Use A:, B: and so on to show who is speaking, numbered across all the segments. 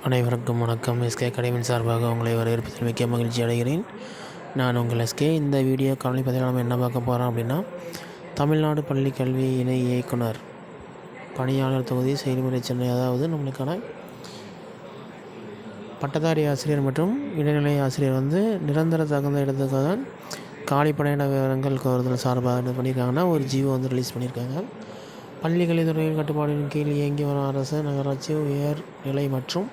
A: அனைவருக்கும் வணக்கம். எஸ்கே அகாடமியின் சார்பாக உங்களை வரவேற்பதில் மிக்க மகிழ்ச்சி அடைகிறேன். நான் உங்கள் எஸ்கே. இந்த வீடியோ காணொளி பதிவில் நம்ம என்ன பார்க்க போகிறோம் அப்படின்னா, தமிழ்நாடு பள்ளி கல்வி இணை இயக்குனர் பணியாளர் தொகுதி செயல்முறை சென்னை. அதாவது நம்மளுக்கான பட்டதாரி ஆசிரியர் மற்றும் இடைநிலை ஆசிரியர் நிரந்தர தகுந்த இடத்துக்காக காலி பணியிட விவரங்கள் கோருதல் சார்பாக என்ன பண்ணியிருக்காங்கன்னா, ஒரு ஜியோ ரிலீஸ் பண்ணியிருக்காங்க. பள்ளி கல்வித்துறையின் கட்டுப்பாட்டின் கீழ் இயங்கி வரும் அரசு, நகராட்சி, உயர்நிலை மற்றும்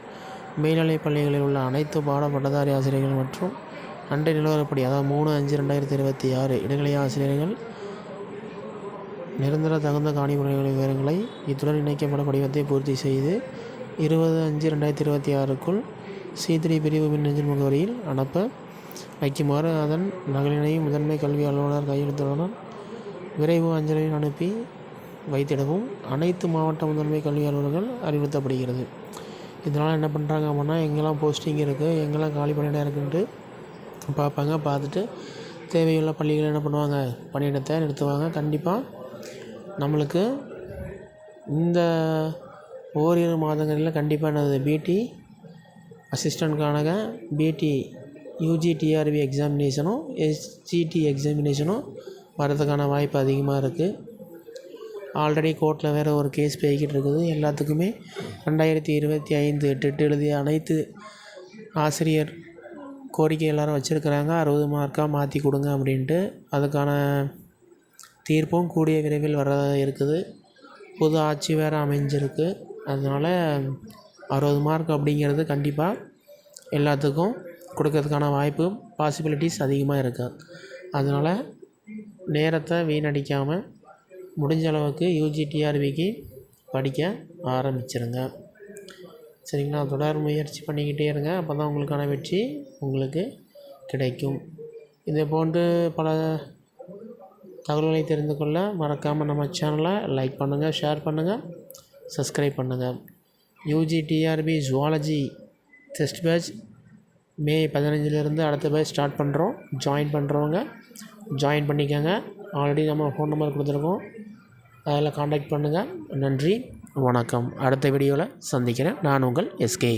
A: மேல்நிலைப் பள்ளிகளில் உள்ள அனைத்து பட்டதாரி ஆசிரியர்கள் மற்றும் அன்றைய நிலவரப்படி, அதாவது 3/5/2026 இடைநிலை ஆசிரியர்கள் நிரந்தர தகுந்த காணிமுறைகளின் விவரங்களை இத்துடன் இணைக்கப்பட்ட படிவத்தை பூர்த்தி செய்து 20/5/2026க்குள் C3 பிரிவு மின்னஞ்சல் முகவரியில் அனுப்ப வைக்குமாறு அதன் நகலினை முதன்மை கல்வி அலுவலர் கையெழுத்துடன் விரைவு அஞ்சலில் அனுப்பி வைத்திடவும் அனைத்து மாவட்ட முதன்மை கல்வி அலுவலர்கள் அறிவுறுத்தப்படுகிறது. இதனால் என்ன பண்ணுறாங்க அப்படின்னா, எங்கெல்லாம் போஸ்டிங் இருக்குது, எங்கெல்லாம் காலி பணியிடம் இருக்குன்ட்டு பார்ப்பாங்க. பார்த்துட்டு தேவையுள்ள பள்ளிகள் என்ன பண்ணுவாங்க, பணியிடத்தை நிறுத்துவாங்க. கண்டிப்பாக நம்மளுக்கு இந்த ஓரிரு மாதங்களில் கண்டிப்பாக என்னது பிடி அசிஸ்டண்ட்கான பிடி UGTRB எக்ஸாமினேஷனும் SGT எக்ஸாமினேஷனும் வரதுக்கான வாய்ப்பு அதிகமாக இருக்குது. ஆல்ரெடி கோர்ட்டில் வேறு ஒரு கேஸ் போய்கிட்டு இருக்குது. எல்லாத்துக்குமே 2025 டெட் எழுதிய அனைத்து ஆசிரியர் கோரிக்கை எல்லோரும் வச்சுருக்கிறாங்க. 60 மார்க்காக மாற்றி கொடுங்க அப்படின்ட்டு. அதுக்கான தீர்ப்பும் கூடிய விரைவில் வர இருக்குது. புது ஆட்சி வேறு அமைஞ்சிருக்கு. அதனால் 60 மார்க் அப்படிங்கிறது கண்டிப்பாக எல்லாத்துக்கும் கொடுக்கறதுக்கான வாய்ப்பு, பாசிபிலிட்டிஸ் அதிகமாக இருக்குது. அதனால் நேரத்தை வீணடிக்காமல் முடிஞ்ச அளவுக்கு UGTRBக்கு படிக்க ஆரம்பிச்சிருங்க. சரிங்களா? தொடர் முயற்சி பண்ணிக்கிட்டே இருங்க. அப்போ தான் உங்களுக்கான வெற்றி உங்களுக்கு கிடைக்கும். இதே போன்று பல தகவல்களை தெரிந்து கொள்ள மறக்காமல் நம்ம சேனலை லைக் பண்ணுங்கள், ஷேர் பண்ணுங்கள், சப்ஸ்கிரைப் பண்ணுங்கள். UGTRB ஜுவாலஜி டெஸ்ட் பேட்ச் மே 15லேருந்து அடுத்த பேட்ச் ஸ்டார்ட் பண்ணுறோம். ஜாயின் பண்ணுறவங்க ஜாயின் பண்ணிக்கோங்க. ஆல்ரெடி நம்ம ஃபோன் நம்பர் கொடுத்துருக்கோம், அதில் காண்டாக்ட் பண்ணுங்கள். நன்றி, வணக்கம். அடுத்த வீடியோவில் சந்திக்கிறேன். நான் உங்கள் எஸ்கே.